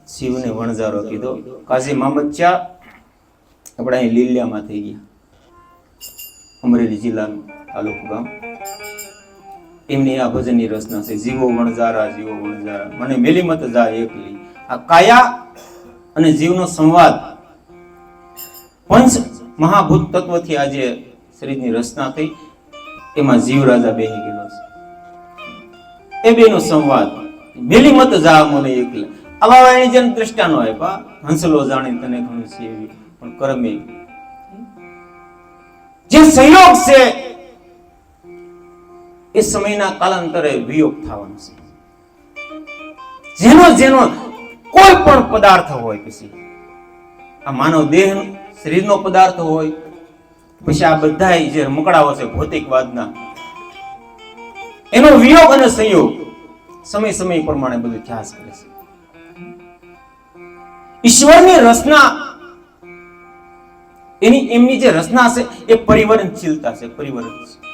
શિવને વણઝારો કીધો. કાઝી મામદશા આપણે અહીં લીલિયામાં થઈ ગયા, અમરેલી જિલ્લાનું તાલુકું ગામ. એમની આ ભજનની રચના છે. જીવો વણઝારા, જીવો વણઝારા, મને મેલી મત જા એકલી. આ કાયા અને જીવનો સંવાદ, પંચ મહાભૂત તત્વથી આજે શરીરની રચના થઈ. એમાં જીવ રાજા બેહી ગયેલો છે. એ બેનો સંવાદ, મેલી મત જા મને એકલા. આવા વાણી જેને દ્રષ્ટાનો આપ્યા, હંસલો જાણે તને ઘણું છે એવી, પણ કર્મે જે સંયોગ છે એ સમયના કાલાંતરે વિયોગ થવાનો છે. જેનો જેનો કોઈ પણ પદાર્થ હોય, પછી આ માનવ દેહ શરીરનો પદાર્થ હોય, પછી આ બધા જે મકડાઓ છે ભૌતિકવાદના, એનો વિયોગ અને સંયોગ સમય સમય પ્રમાણે બધું થ્યાસ કરે છે. ઈશ્વરની રચના, એમની જે રચના છે એ પરિવર્તનશીલતા છે,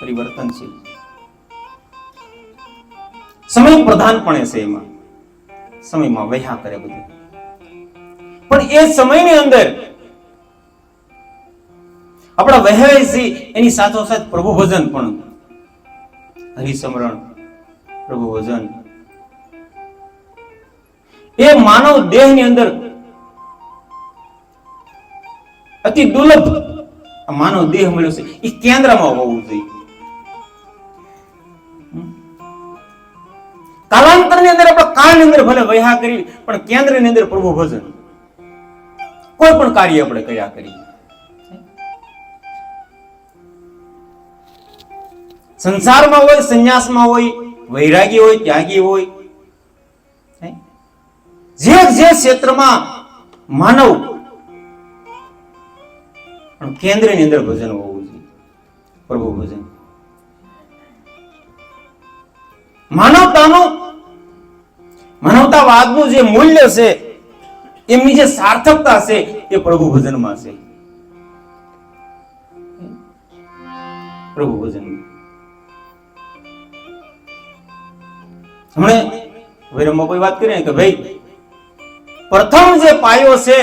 પરિવર્તનશીલ, સમય પ્રધાનપણે છે. એમાં સમયમાં વહ્યા કરે બધું. પણ એ સમયની અંદર આપણા વહેવાય છે, એની સાથોસાથ પ્રભુ ભજન પણ, હરિસ્મરણ, પ્રભુ ભજન, એ માનવ દેહની અંદર અતિ દુર્લભ માનવ દેહ મળ્યો છે. એ કેન્દ્રમાં હોવું જોઈએ. કાલાંતરની અંદર આપણે કાળની અંદર ભલે વહ્યા કરી, પણ કેન્દ્રની અંદર પ્રભુ ભજન, કોઈ પણ કાર્ય આપણે કર્યા કરીએ. સંસારમાં હોય, સંન્યાસમાં હોય, વૈરાગી હોય, ત્યાગી હોય, જે જે ક્ષેત્રમાં માનવ, પણ કેન્દ્રની અંદર ભજન હોવું જોઈએ, પ્રભુ ભજન. માનવતાવાદનું જે મૂલ્ય છે, એમની જે સાર્થકતા છે, એ પ્રભુ ભજનમાં છે. પ્રભુ ભજન. હમણે વૈરમમાં કોઈ વાત કરી કે ભાઈ પ્રથમ જે પાયો છે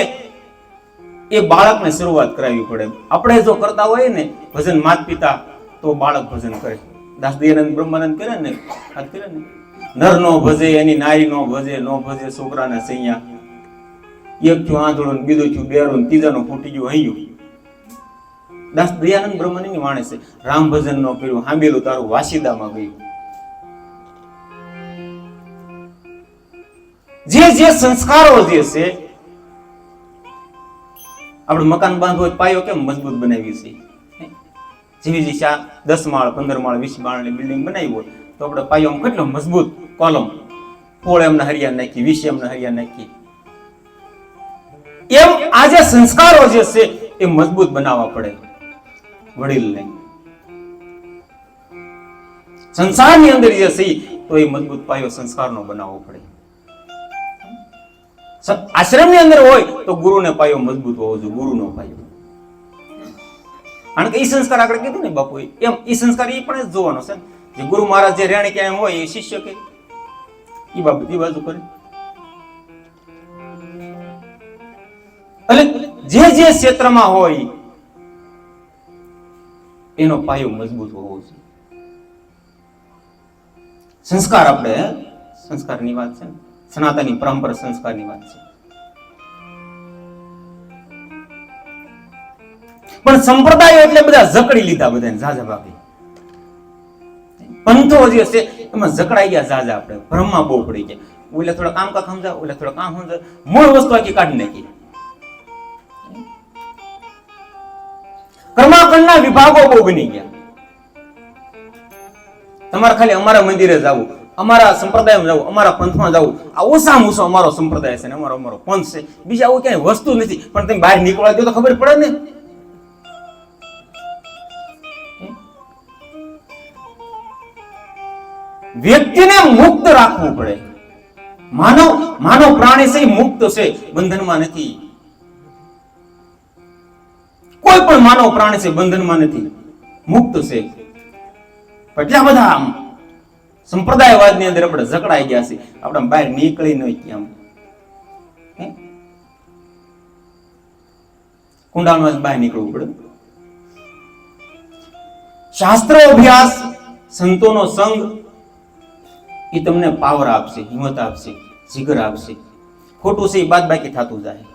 એ બાળકને શરૂઆત કરાવવી પડે. આપણે જો કરતા હોય ને ભજન માતા પિતા, તો બાળક ભજન કરે. દાસ દયાનંદ બ્રહ્માનંદ કરે ને, નર નો ભજે એની નારી નો ભજે, નો ભજે છોકરાને સૈયા. એક થયું આંધળું, બીજું થયું બેરું, ત્રીજાનું ફૂટી ગયું હૈયું. દાસ દયાનંદ બ્રહ્માનંદ ની વાણે છે, રામ ભજન નો કર્યું, હાંબેલું તારું વાસીદામાં ગયું. જે જે સંસ્કારો જે છે, આપણે મકાન બાંધવું હોય, પાયો કેમ મજબૂત બનાવી છે. જેવી જે 10 માળ 15 માળ 20 માળની બિલ્ડિંગ બનાવી હોય, તો આપણે પાયો કેટલો મજબૂત, કોલમ પોળ એમને હરિયા નાખી, 20 એમને હરિયા નાખી. એમ આ જે સંસ્કારો જે છે એ મજબૂત બનાવવા પડે વડીલને. સંસારની અંદર જે છે તો એ મજબૂત પાયો સંસ્કારનો બનાવવો પડે. આશ્રમની અંદર હોય તો ગુરુને પાયો મજબૂત હોવો જોઈએ, ગુરુનો પાયો. કારણ કે એ સંસ્કાર આપણે કીધું ને બાપુ, એમ એ સંસ્કાર એ પણ જોવાનો છે. જે ગુરુ મહારાજ જે રેણી ક્યાં હોય, એ શિષ્ય કે એ બાબત એ બાજુ કરે. એટલે જે જે ક્ષેત્રમાં હોય એનો પાયો મજબૂત હોવો જોઈએ. સંસ્કાર, આપણે સંસ્કારની વાત છે, સનાતની પરંપરા સંસ્કારની વાત છે. પણ સંપ્રદાય એટલે બધા જકડી લીધા, બધાને ઝાઝા ભાગી. પંથો જે છે એમાં જકડાઈ ગયા ઝાઝા. આપણે ભ્રમમાં બહુ પડી ગયા. ઓલે થોડા કામ કા સમજા, ઓલે થોડા કામ સમજા, મૂળ વસ્તુ આખી કાઢી નાખી. કર્માકંડના વિભાગો બહુ બની ગયા. તમારે ખાલી અમારા મંદિરે જવું, અમારા સંપ્રદાયમાં જવું, અમારા પંથમાં જવું, આ ઓછામાં ઓછો અમારો સંપ્રદાય છે ને અમારો પંથ છે. બીજા આવું ક્યાંય વસ્તુ નથી. પણ તમે બહાર નીકળવા દો તો ખબર પડે ને. વ્યક્તિને મુક્ત રાખવું પડે. માનવ પ્રાણી છે મુક્ત છે, બંધનમાં નથી. કોઈ પણ માનવ પ્રાણી છે બંધનમાં નથી, મુક્ત છે. એટલા બધા સંપ્રદાયવાદની અંદર આપણે જકડાઈ ગયા છે, આપણે બહાર નીકળી નહીં. કેમ કુંડાળમાં બહાર નીકળવું પડે. શાસ્ત્રો અભ્યાસ, સંતોનો સંગ એ તમને પાવર આપશે, હિંમત આપશે, જીગર આપશે. ખોટું છે એ બાદ બાકી થતું જાય.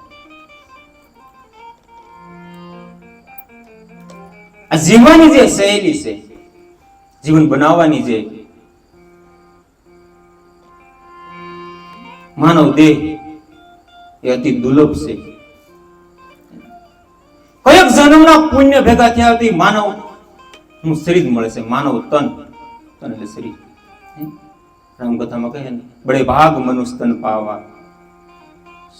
આ જીવવાની જે શૈલી છે, જીવન બનાવવાની જે માનવ દેહ એ અતિ દુર્લભ છે. કયેક જન્મના પુણ્ય ભેગા થયા હતી માનવ નું શરીર મળે છે, માનવ તન એટલે શરીર. રામકથામાં કહે ને, બડે ભાગ મનુષ્ય તન પાવા,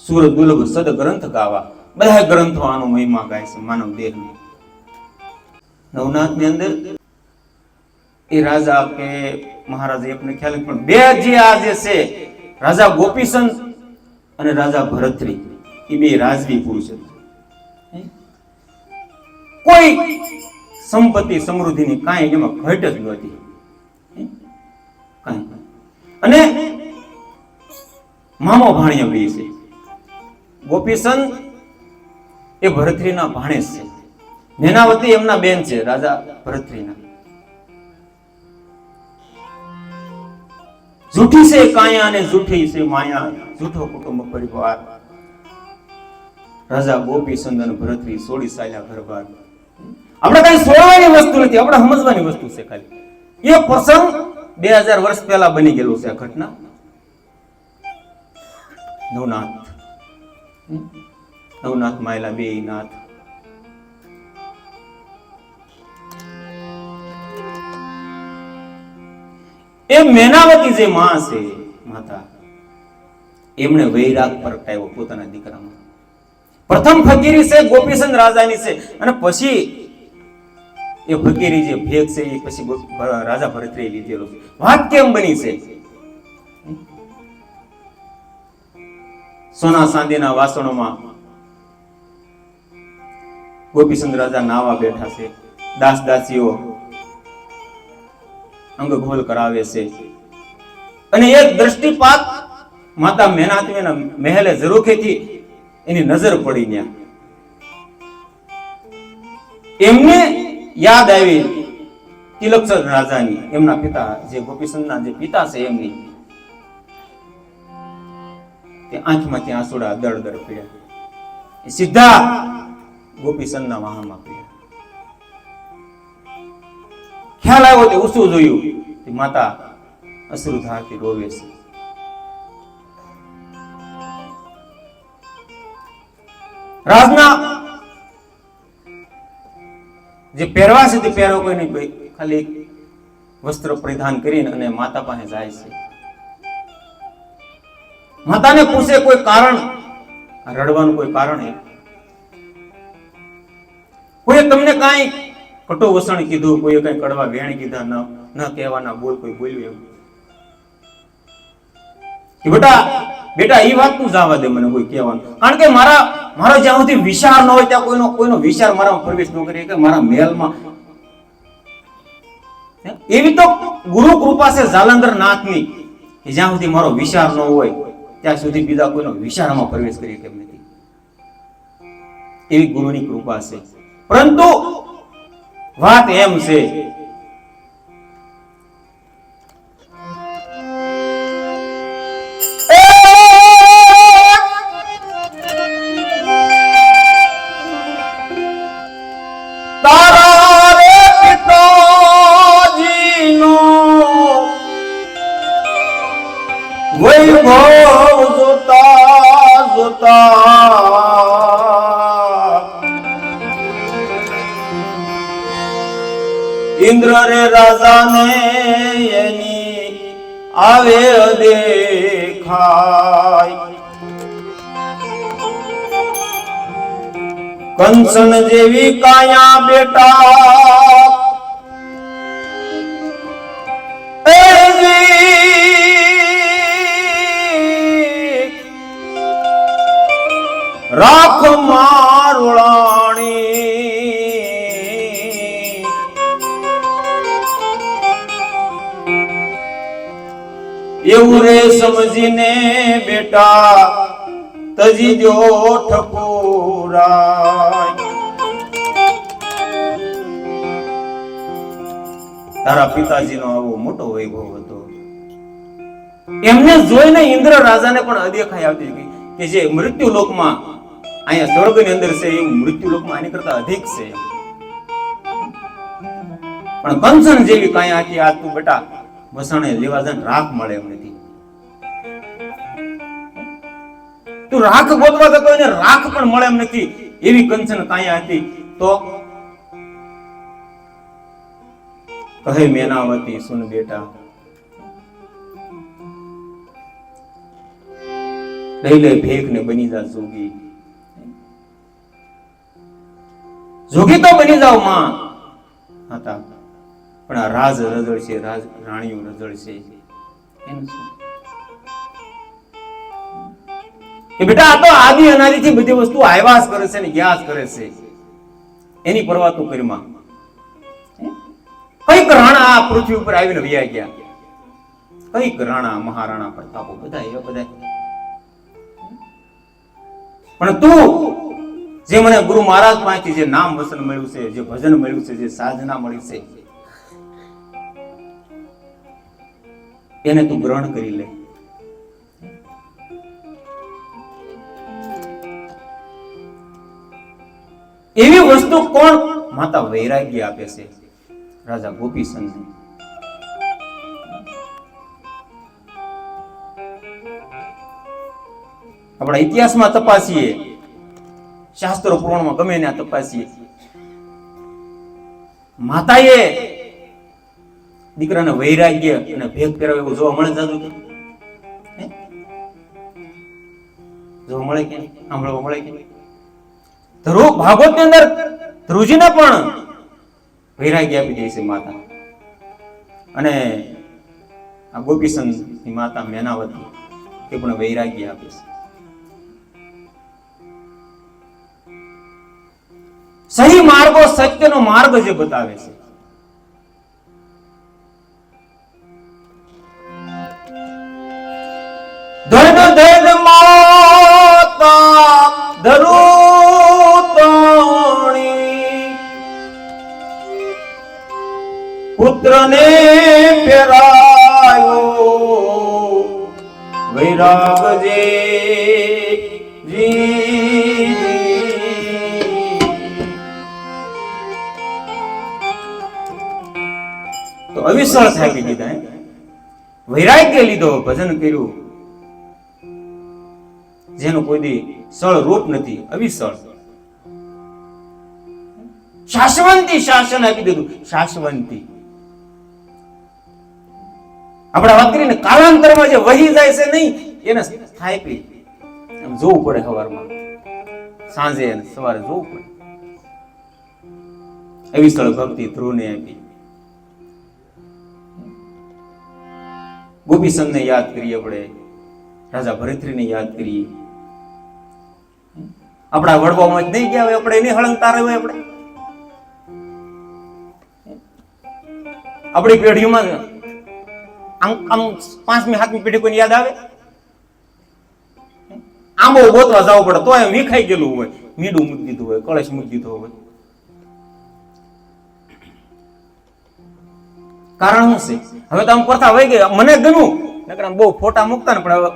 સુર દુર્લભ સદ ગ્રંથ ગાવા. બધા ગ્રંથો આનો મહિમા ગાય છે માનવ દેહ. નવનાથ ની અંદર એ રાજા કે મહારાજા આપને ખ્યાલ પણ બે જે આ જે છે રાજા ગોપીચંદ અને રાજા ભરતરી, એ બે રાજવી પુરુષ હતા. કોઈ સંપત્તિ સમૃદ્ધિની કાંઈ એમાં ઘટ જ નહોતી, કાંઈ. અને મામો ભાણિયા બે છે. ગોપીચંદ એ ભરતરીના ભાણેજ છે, મેનાવતી એમના બેન છે રાજા ભરતરીના. જૂઠી છે કાયા અને જૂઠી છે માયા, જૂઠો કુટુંબ પરિવાર. રાજા ગોપીચંદ અને ભરતરી છોડી ચાલ્યા ઘર બાર. આપણે કઈ છોડવાની વસ્તુ નથી, આપણે સમજવાની વસ્તુ છે ખાલી. એ પ્રસંગ 2000 વર્ષ પહેલા બની ગયેલો છે આ ઘટના. નવનાથ માયલા બે નાથ. એ મેનાવતી જે માં છે માતા, એમણે વૈરાગ પ્રગટાવ્યો પોતાના દીકરામાં. પ્રથમ ફકીરી છે ગોપીચંદ રાજાની છે, અને પછી એ ફકીરી જે ભેગ છે એ પછી રાજા ભરતરીએ લીધેલો છે. વાત કેમ બની છે? સોના ચાંદીના વાસણોમાં ગોપીચંદ રાજા નાવા બેઠા છે. દાસ દાસીઓ અંગઘોલ કરાવે છે, અને એક દ્રષ્ટિપાત માતા મેનાવતીના મહેલે ઝરૂખેથી એની નજર પડી ત્યાં. એમને યાદ આવી તિલકચંદ રાજાની, એમના પિતા જે ગોપીચંદના જે પિતા છે એમની. તે આંખમાંથી આંસુડા દળ દળ પડ્યા. એ સીધા ગોપીચંદના વાહમાં પડ્યા. ખ્યાલ આવ્યો તે ઉસું જોયું, માતા અશ્રુધારથી રોવે છે. રાજના જે પહેરવા છે તે પહેરવો કોઈ નહીં, ખાલી વસ્ત્ર પરિધાન કરીને અને માતા પાસે જાય છે. માતાને પૂછે કોઈ કારણ, રડવાનું કોઈ કારણ? કોઈ તમને કાંઈ કટો વસણ કીધું, કોઈ કઈ કડવા વેણ કીધા, ન કહેવાના બોલ કોઈ બોલ્યું એમ? બેટા એ વાત નું જવા દે મને કોઈ કહેવાનું, કારણ કે મારો જ્યાં સુધી વિચાર ન હોય ત્યાં કોઈનો વિચાર મારામાં પ્રવેશ ન કરે કે મારા મહેલમાં. એવી તો ગુરુ કૃપા છે જાલંધર નાથની કે જ્યાં સુધી મારો વિચાર ન હોય ત્યાં સુધી બીજા કોઈનો વિચારમાં પ્રવેશ કરી કેમ નથી. એવી ગુરુની કૃપા છે. પરંતુ વાત એમ છે, તારા રે પિતાજીનો વૈભવ જોતા જોતા ઇન્દ્ર રે રાજાને એની આવે દેખાય. કંસન જેવી કાયા બેટા રાખ મારુણાણી. એવું રે સમજીને બેટા તજી જો ઠકોરાય. તારા પિતાજીનો આવો મોટો વૈભવ હતો. એમને જોઈને ઇન્દ્ર રાજાને પણ અદેખાઈ આવતી હતી કે જે મૃત્યુ લોકમાં અહીંયા સ્વર્ગની અંદર છે એવું મૃત્યુ લોકમાં આની કરતા અધિક છે. પણ કંચન જેવી કાંઈ આથી આ તું બેટા વસાણે લેવા જાય રાખ મળે એમ નથી. તું રાખ ગોતવા જતો એને રાખ પણ મળે એમ નથી એવી કંચન કાંઈ હતી. તો કહે મેનાવતી સુન બેટા, લઈ લે ભેખ ને બની જા જોગી. જોગી તો બની જાવ માં હતા, પણ આ રાજ રજળ છે, રાજ રાણીઓ રજળ છે. એનું શું કે બેટા આ તો આદિ અનાદિથી બધી વસ્તુ આવ્યા કરે છે ને ગયા કરે છે, એની પરવા તું કરીમાં. કઈક રાણા આ પૃથ્વી ઉપર આવીને વ્યા ગયા, કઈક રાણા મહારાણા પ્રતાપો બધા એવા બધા. પણ તું જે મને ગુરુ મહારાજ પાસેથી જે નામ વસન મળ્યું છે, જે ભજન મળ્યું છે, જે સાધના મળી છે, એને તું ગ્રહણ કરી લે. એવી વસ્તુ કોણ? માતા વૈરાગ્ય આપે છે રાજા ગોપીચંદ. આપણા ઇતિહાસમાં તપાસીએ, શાસ્ત્રો પુરાણમાં ગમે ને તપાસીએ, માતાએ દીકરાને વૈરાગ્ય અને ભેગ પહેરાવે એવું જોવા મળે જાદુ કે જોવા મળે કે સાંભળવા મળે કે? ધ્રુવ ભાગવત ની અંદર ધ્રુવજીને પણ વૈરાગ્ય આપી દે છે માતા. અને આ ગોપીચંદ ની માતા મેનાવતી એ પણ વૈરાગ્ય આપે છે. સહી માર્ગો સત્યનો માર્ગ જે બતાવે છે. ધન ધન માતા ધરુતણી પુત્રને પેરાયો વૈરાગ જે તો અવિસળ થાકી દીધા. વૈરાગ્ય લીધો, ભજન કર્યું, જેનું કોઈ દી સળ રૂપ નથી, અવિસળ શાશ્વંતી શાસન આપી દીધું. શાશ્વંતી આપણે વાત કરીને કાલાંતરમાં જે વહી જાય છે નહીં એને સ્થાયી એમ જોવું પડે. સવારમાં સાંજે સવારે જોવું પડે. અવિસળ ભક્તિ ધ્રુવને આપી. ગોપીચંદને યાદ કરીએ આપણે, રાજા ભરતરીને યાદ કરીએ. આપણા વડવામાં જ નહીં ગયા હોય આપણે, એની હળંગતા હોય આપણે. આપણી પેઢીમાં આમ 5મી 7મી પેઢી કોઈને યાદ આવે? આંબો ગોતવા જવું પડે તો એમ વિખાઈ ગયેલું હોય, મીંડું મૂકી દીધું હોય, કળશ મૂકી દીધો હોય. કારણ શું છે? હવે તો આમ પ્રથા વહી ગઈ. મને ગમ્યું નકર આમ બહુ ફોટા મૂકતા ને, પણ હવે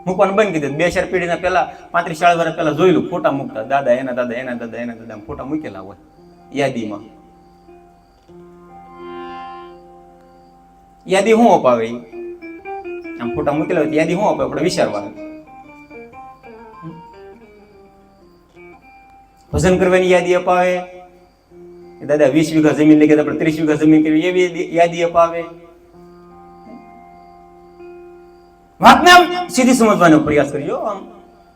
મૂકવાનું બંધ કરી દીધું. 2-4 પેઢીના પહેલા 35-40 વર્ષ પહેલા જોયેલું ફોટા મૂકતા, દાદા એના દાદા એના દાદા એના દાદા ફોટા મૂકેલા હોય યાદીમાં. યાદી શું અપાવે? આમ ફોટા મૂકેલા હોય યાદી શું અપાવે? આપણે વિચારવાનું. ભજન કરવાની યાદી અપાવે, દાદા 20 વીઘા જમીન લઈ ગયા, આપણે 30 વીઘા જમીન કરી એવી યાદી અપાવે. વાતને આમ સીધી સમજવાનો પ્રયાસ કરજો. આમ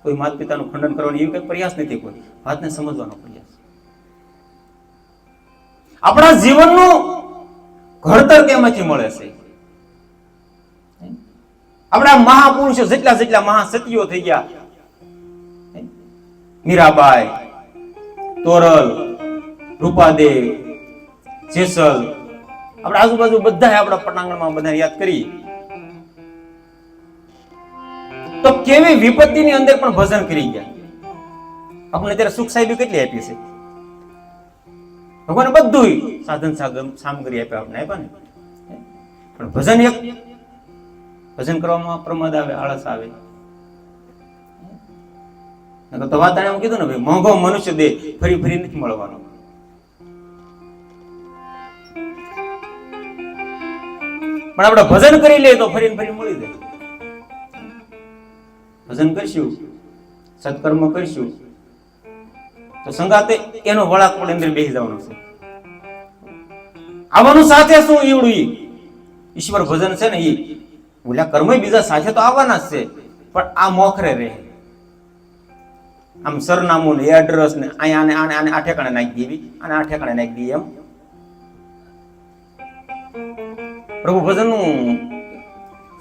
કોઈ માતા પિતાનું ખંડન કરવાનો એવી કઈ પ્રયાસ નથી. કોઈ વાતને સમજવાનો પ્રયાસ. આપણા જીવનનું ઘડતર કેમાંથી મળે છે? આપણા મહાપુરુષો જેટલા મહાસતીઓ થઈ ગયા, મીરાબાઈ, તોરલ, રૂપાદેવ, જેસલ, આપણા આજુબાજુ બધા આપણા પટાંગણમાં બધા યાદ કરી. તો કેવી વિપત્તિની અંદર પણ ભજન કરી ગયા. આપણે અત્યારે સુખ સાહેબી કેટલી આપી છે? ભગવાન બધું સાધન સામગ્રી આપ્યા, આપણે આપ્યા ને. પણ ભજન કરવામાં પ્રમાદ આવે, આળસ આવે. તો વાત એમ કીધું ને ભાઈ, મોંઘો મનુષ્ય દે ફરી ફરી નથી મળવાનો. પણ આપણે ભજન કરી લઈએ તો ફરી ફરી મળી જાય. ભજન કરશું, સત્કર્મ કરશું તો સંગાતે એનો વળાક પડે અંદર બેસી જવાનો છે. આવવાનું સાથે શું ઈવડું ઈશ્વર ભજન છે ને, ઈ ઓલા કર્મ બીજા સાથે તો આવવાના જ છે, પણ આ મોખરે રહે. આમ સરનામું ને એડ્રેસ ને અહીંયા આને આ ઠેકાણે નાખી દેવી, અને આ ઠેકાણે નાખી દઈએ એમ. પ્રભુ ભજન નું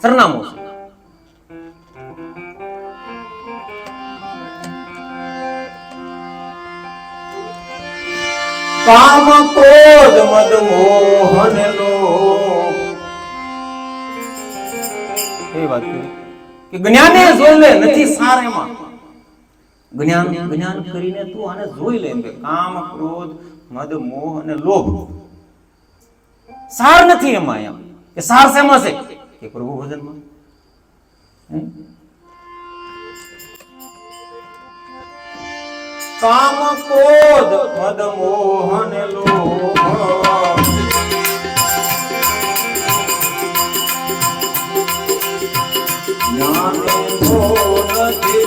સરનામું છે. કામ ક્રોધ મદ મોહન લોભ. એ વાત કે જ્ઞાને જોઈ લે, નથી સાર એમાં. જ્ઞાન કરીને તું આને જોઈ લે. કામ ક્રોધ મદ મોહ અને લોભ સાર નથી એમાં. એમ કે સાર શેમાં છે? કે પ્રભુ ભજનમાં. કામ ક્રોધ મદ મોહ અને લોભ જ્ઞાને નથી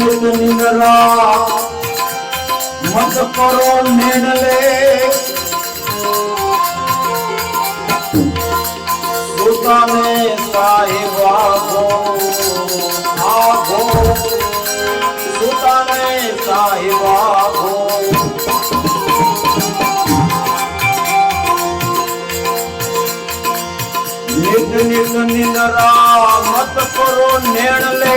નિત નિંદરા મત કરો નિર્ણલે સુતાને સાહેબ આખો સુતાને સાહેબ આખો નિત નિત નિંદરા મત કરો નિર્ણલે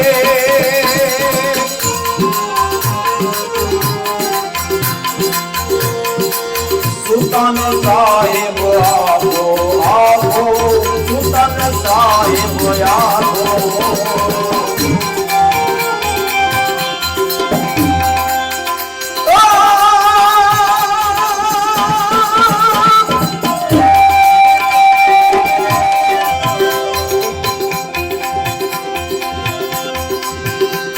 સુતાન સાહેબ આવો આવો સુતાન સાહેબ આવો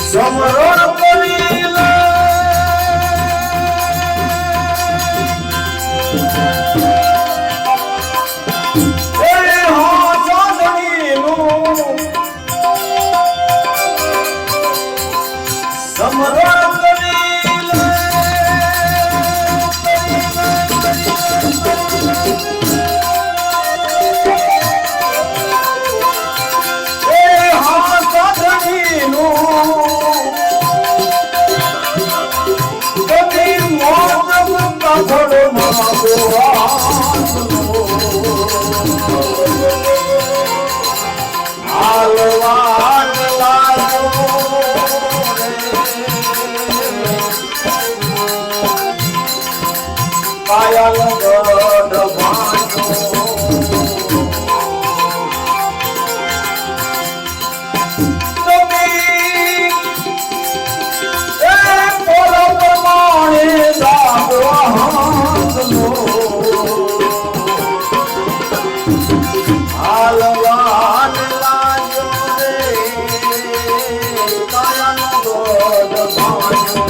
સમરણ કરી લે સમરણ કરી લે હા સાધણીનું કદી મોત કથડો માગો હાલવાન લાગો કાયલ ગઢ ભાંજો તમે એ પોલ પ્રમાણે દાબવા હાથનો હાલવાન લાગ્યો રે કાયલ ગઢ ભાંજો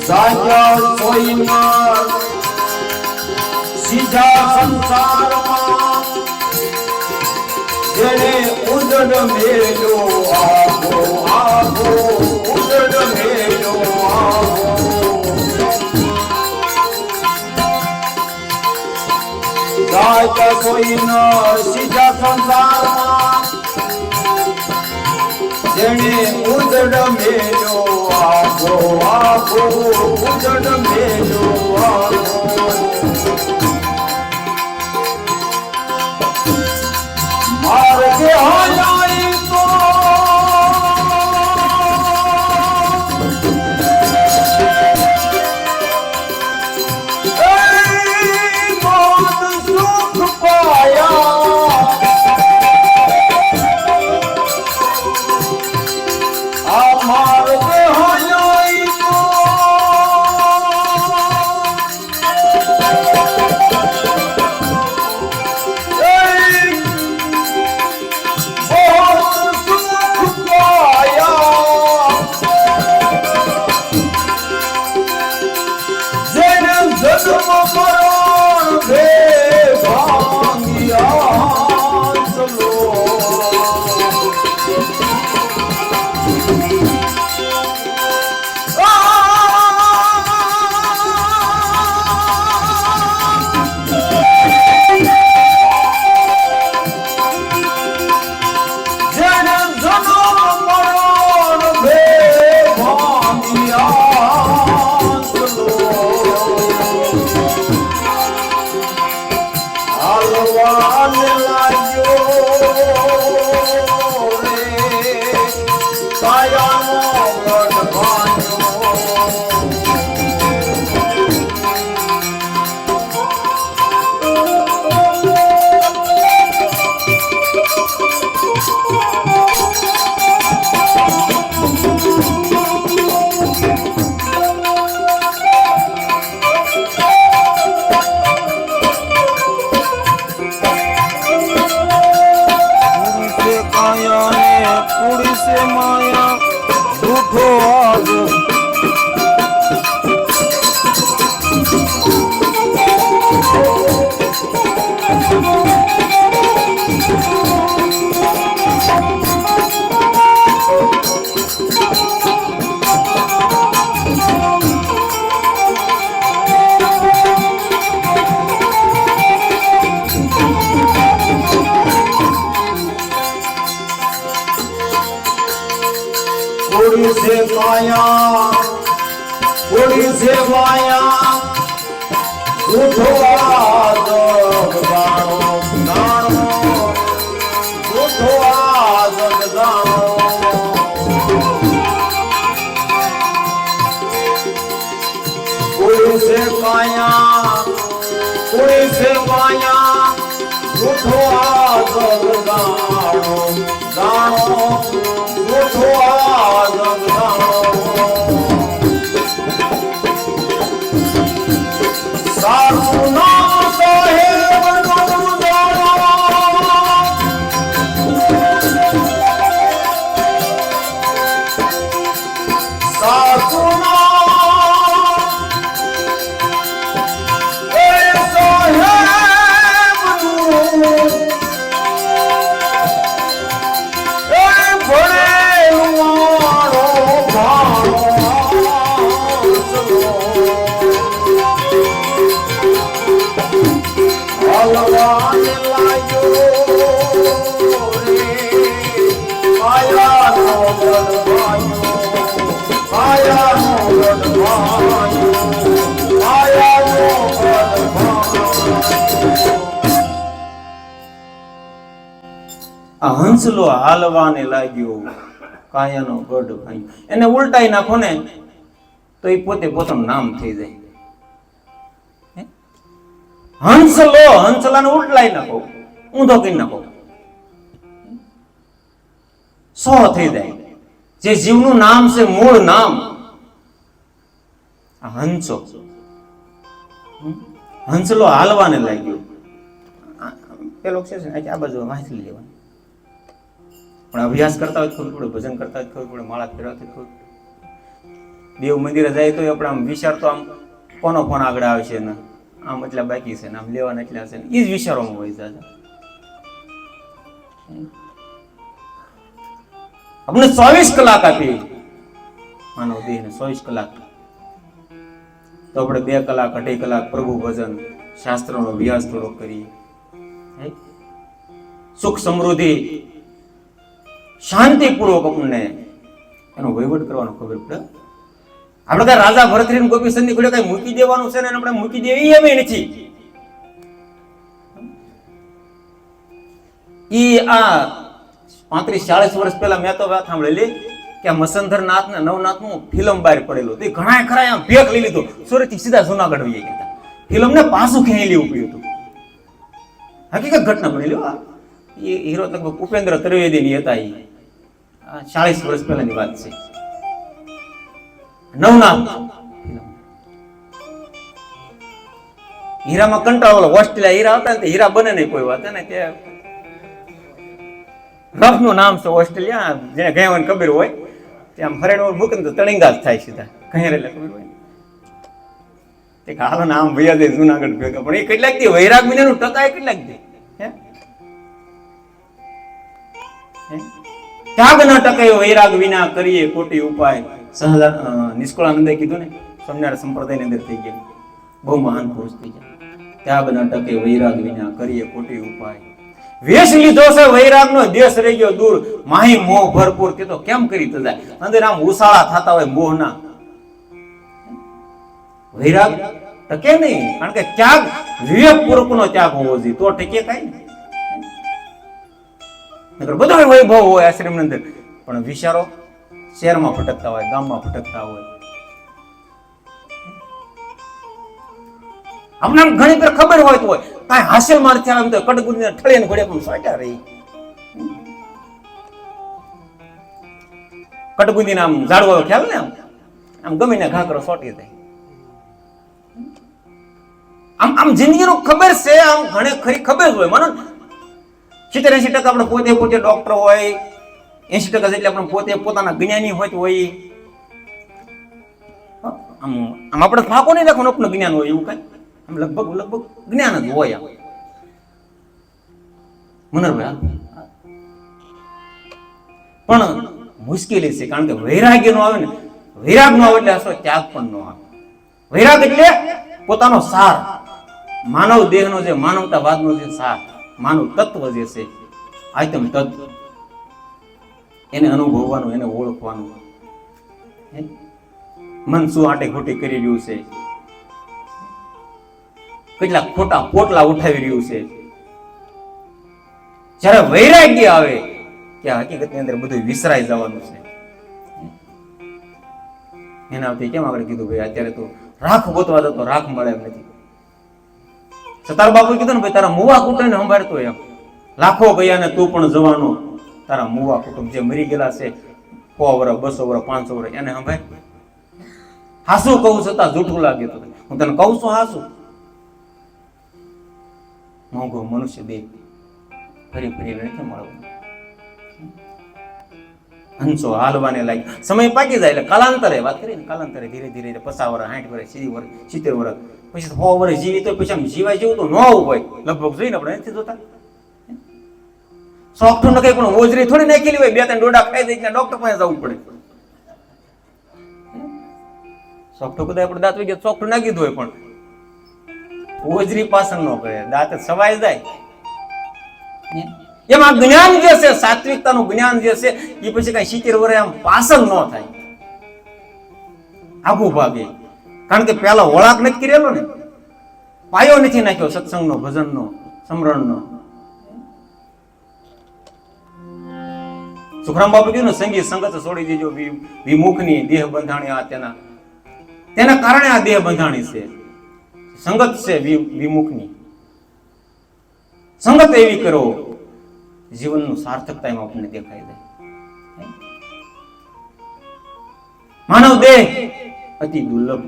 જાગ્યા સોઈમાં સીધા સંસારમાં જેને ઉદડ મેલ્યો આવો આવો ઉદડ મેલ્યો આવો જાગ્યા સોઈના સીધા સંસારમાં જેને ઉદડ મેલ્યો આવો આવો ઉદડ મેલ્યો આવો માર્ગે હલાઈ તો મોત સુખ પાયા માર્ગે હલાઈ તો માયા જૂઠો આજ थोड़ी से माया झूठो आदम गानो गानो झूठो आदम गानो कोई से माया झूठो आदम गानो गानो झूठो आदम गानो साधु नाम साहेब नाम गानो साधु હંસલો હાલવાને લાગ્યો કાયાનો ગઢ ભાઈ એને ઉલટાઈ નાખો ને તો એ પોતે પોતાનું નામ થઈ જાય. હંસલાને ઉલટાઈ નાખો, ઊંધો કરી નાખો, સો થઈ જાય. જે જીવનું નામ છે, મૂળ નામ હંસો. હંસલો હાલવાને લાગ્યો. પેલો છે ને આ બાજુ વાંચી લેવાનું, પણ અભ્યાસ કરતા હોય ખબર પડે, ભજન કરતા હોય ખબર પડે, માળા ફેરવતી ખબર પડે. દેવ મંદિરે જાય તો આપણે આમ વિચાર તો આમ કોનો ફોન આગળ આવે છે ને આમ એટલા બાકી છે ને આમ લેવાના એટલા છે ને એ જ વિચારોમાં હોય દાદા. આપણે 24 કલાક આપી માનવ દેહને, 24 કલાક તો આપણે 2 કલાક 2.5 કલાક પ્રભુ ભજન શાસ્ત્રનો અભ્યાસ થોડો કરીએ, સુખ સમૃદ્ધિ શાંતિપૂર્વક આપણને એનો વહીવટ કરવાનો ખબર પડે. આપણે કઈ રાજા ભરતરી ગોપીચંદ ની કઈ મૂકી દેવાનું છે ને આપણે મૂકી દેવી એમ નથી. ઈ આ 35-40 વર્ષ પહેલા મેં તો વાત સાંભળેલી કે આ મસંધર નાથ ને નવનાથ નું ફિલ્મ બહાર પડેલું. તે ઘણા ખરા આમ ભેખ લઈ લીધો, સુરત થી સીધા જુનાગઢ વહી ગયા. ફિલ્મ ને પાછું ખેંચી લેવું પડ્યું હતું. હકીકત ઘટના બનેલી. એ હીરો લગભગ ઉપેન્દ્ર ત્રિવેદી ની હતા. 40 વર્ષ પહેલાની વાત છે. નવનાથ હીરામાં કંટાળો, ઓસ્ટ્રેલિયા હીરા હતા ને હીરા બને નહીં કોઈ વાત ને તે રફ નું નામ છે ઓસ્ટ્રેલિયા. જેને ગયા ખબર હોય ત્યાં હરેણ મૂકે તો તળિંગા જ થાય સીધા કહી એટલે ખબર હોય તે હાલો નામ ભૈયા દે જુનાગઢ ભેગા. પણ એ કેટલાક દી વૈરાગ વિના નું ટકાય કેટલાક દી ત્યાગ ન ટકે વૈરાગ વિના કરીએ કોટી ઉપાય. નિષ્કુળાનંદે કીધું ને, સ્વામિનારાયણ સંપ્રદાયની અંદર થઈ ગયા, બહુ મહાન પુરુષ થઈ ગયા. ત્યાગ ન ટકે વૈરાગ વિના કરીએ કોટી ઉપાય. વેશ લીધો છે વૈરાગ નો, દેશ રહી ગયો દૂર, માહી મોહ ભરપૂર. તે તો કેમ કરી તો જાય અંદર આમ ઉસાળા થતા હોય મોહ ના. વૈરાગ ટકે નહીં, કારણ કે ત્યાગ વિવેક પૂર્વક નો ત્યાગ હોવો જોઈએ તો ટકે કઈ નહીં. બધો વૈભવ હોય આશ્રમ ની અંદર, પણ વિચારો શહેરમાં ભટકતા હોય, ગામમાં ભટકતા હોય. અમને ઘણી વાર ખબર હોય તો કઈ હાસિલ માર થયા તો કટગુંદી ઠળે ને ઘોડે પણ સોટ્યા રહી. કટગુંદી આમ ઝાડવા ખ્યાલ ને આમ ગમે ને ઘાકરો સોટી જાય. આમ જિંદગીનો ખબર છે, આમ ઘણી ખરી ખબર હોય. માનો 70-80% આપણે પોતે ડોક્ટર હોય, 80% એટલે આપણે પોતે પોતાના જ્ઞાની હોય તો હોય આમ આપણે ફાંકો નહીં રાખવાનું આપણું જ્ઞાન હોય એવું કઈ આમ લગભગ જ્ઞાન જ હોય આમ મનરભાઈ પણ મુશ્કેલી છે કારણ કે વૈરાગ્ય નો આવે ને વૈરાગ નો આવે એટલે અસર ત્યાગ પણ નો આવે વૈરાગ એટલે પોતાનો સાર માનવ દેહનો જે માનવતાવાદનો જે સાર માનવ તત્વ જે છે આત્મ તત્વ એને અનુભવવાનું એને ઓળખવાનું મન શું આટે ખોટી કરી રહ્યું છે કેટલા ખોટા પોટલા ઉઠાવી રહ્યું છે જ્યારે વૈરાગ્ય આવે કે હકીકતની અંદર બધું વિસરાઈ જવાનું છે એનાથી કેમ આગળ કીધું ભાઈ અત્યારે તો રાખ ગોતવા જતો રાખ મળે એમ નથી સતાર બાપુ કીધું ને ભાઈ તારા મુવા કુટુંબને સંભાળતો એમ લાખો ગયા ને તું પણ જવાનો તારા મુવા કુટુંબ જે મરી ગયેલા છે 100 વર્ષ 200 વર્ષ 500 વર્ષ એને સંભાળ હાસું કહું છતાં જૂઠું લાગે તો હું તને કહું છું હાસું મોંઘો મનુષ્ય દેહ ફરી નથી મળવું હંસો હાલવાને લાગે સમય પાકી જાય એટલે કાલાંતરે વાત કરી ને કાલાંતરે ધીરે ધીરે 50 વર્ષ 60 વર્ષ 70 વર્ષ પછી 100 વર્ષ જીવી તો પછી આમ જીવાય જેવું તો ન હોય લગભગ જોઈને આપણે નથી જોતા સોફ્ટ ન કઈ પણ ઓજરી થોડી નાખેલી હોય 2-3 ડોડા ખાઈ દઈ ડોક્ટર પાસે જવું પડે સોફ્ટ કદાચ આપણે દાંત વગેરે સોફ્ટ નાખી દો પણ ઓજરી પાસણ ન કરે દાંત સવાઈ જાય એમાં જ્ઞાન જે છે સાત્વિકતાનું જ્ઞાન જે છે એ પછી કઈ 70 વર્ષ આમ પાસન ન થાય આગુ ભાગે કારણ કે પેલા વળાક નથી કરેલો ને પાયો નથી નાખ્યો સત્સંગનો ભજનનો સમરણનો સુખરામ બાપુ કીધું ને સંગીત સંગત છોડી દેજો વિમુખની દેહ બંધાણી આ તેના કારણે આ દેહ બંધાણી છે સંગત છે વિમુખની સંગત એવી કરો જીવનનું સાર્થકતા એમાં આપણને દેખાઈ જાય માનવ દેહ અતિ દુર્લભ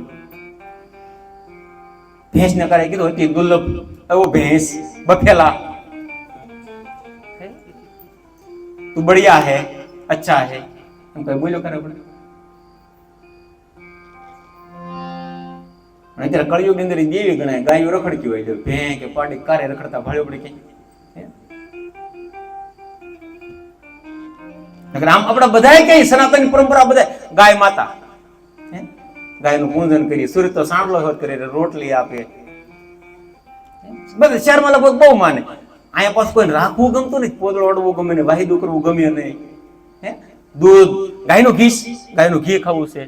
ભેંસ ને કરે કીધું અતિ દુર્લભ એવો ભેંસ બફેલા તું બઢિયા હે અચ્છા હે એમ કઈ બોલ્યો કરે આપણે અત્યારે કળિયુગ ની અંદર દેવી ગણાય ગાયો રખડતી હોય ભેં કે પાડી કારે રખડતા ભાળ્યો પડે કે આમ આપડા બધા કઈ સનાતન પરંપરા બધા ગાય માતા ગાયનું પૂજન કરી સૂર્ય તો સાંભળો હોત કરે રોટલી આપે બધા શહેરમાં લગભગ બહુ માને અહીંયા પાછું કોઈ રાખવું ગમતું નહીં પોદળો અડવું ગમે ને વાહિદું કરવું ગમે નહીં દૂધ ગાયનું ઘી ખાવું છે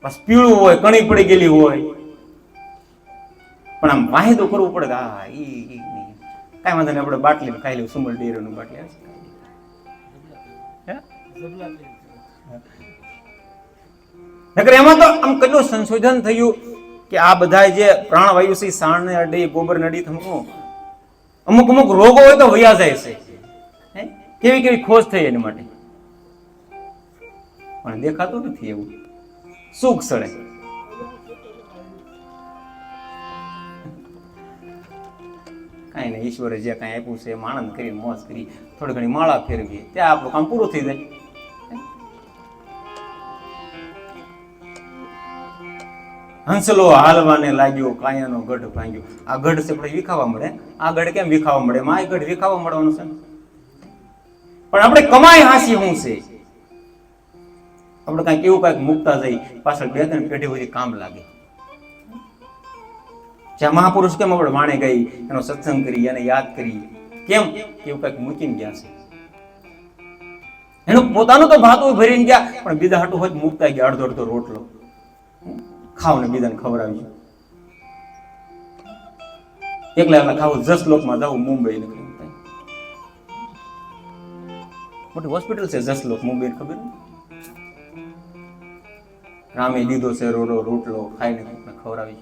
બસ પીળું હોય કણી પડી ગયેલી હોય પણ આમ વાહિદું કરવું પડે હા ઈ કઈ વાંધો નહીં આપણે બાટલી ખાઈ લેવું સુમલ ડેરીનું બાટલી નકર એમાં તો આમ કેટલું સંશોધન થયું કે આ બધા જે પ્રાણવાયુ છે સાણ ને અડી ગોબર ને અડી અમુક રોગો હોય તો વયા જાય છે કેવી ખોજ થઈ એની માટે પણ દેખાતું નથી એવું સુખ સડે કઈ નહીં ઈશ્વરે જે કઈ આપ્યું છે આનંદ કરી મોજ કરી થોડી ઘણી માળા ફેરવી ત્યાં આપણું કામ પૂરું થઈ જાય હંસલો હાલવાને લાગ્યો કાયાનો ગઢ ભાંગ્યો આ ગઢ છે આપણે વિખાવા મળે આ ગઢ કેમ વિખાવા મળે આ ગઢ વિખાવા મળવાનું છે પણ આપણે કમાઈ હાસી શું છે આપણે કઈક એવું કઈક મૂકતા જઈ પાછળ 2-3 પેઢી સુધી કામ લાગે જ્યાં મહાપુરુષ કેમ આપણે વાણે ગઈ એનો સત્સંગ કરી એને યાદ કરી કેમ એવું કઈક મૂકીને ગયા છે એનું પોતાનું તો ભાતું ભરીને ગયા પણ બીજા હાટું હોય મૂકતા ગયા અડધો રોટલો ખાવ ને બીજાને ખવડાવી એકલા ખાવું 10 લોકમાં જવું મુંબઈ ને મોટી હોસ્પિટલ છે 10 લોક મુંબઈ ખબર રામે લીધો છે રોટલો ખાઈને ખવડાવી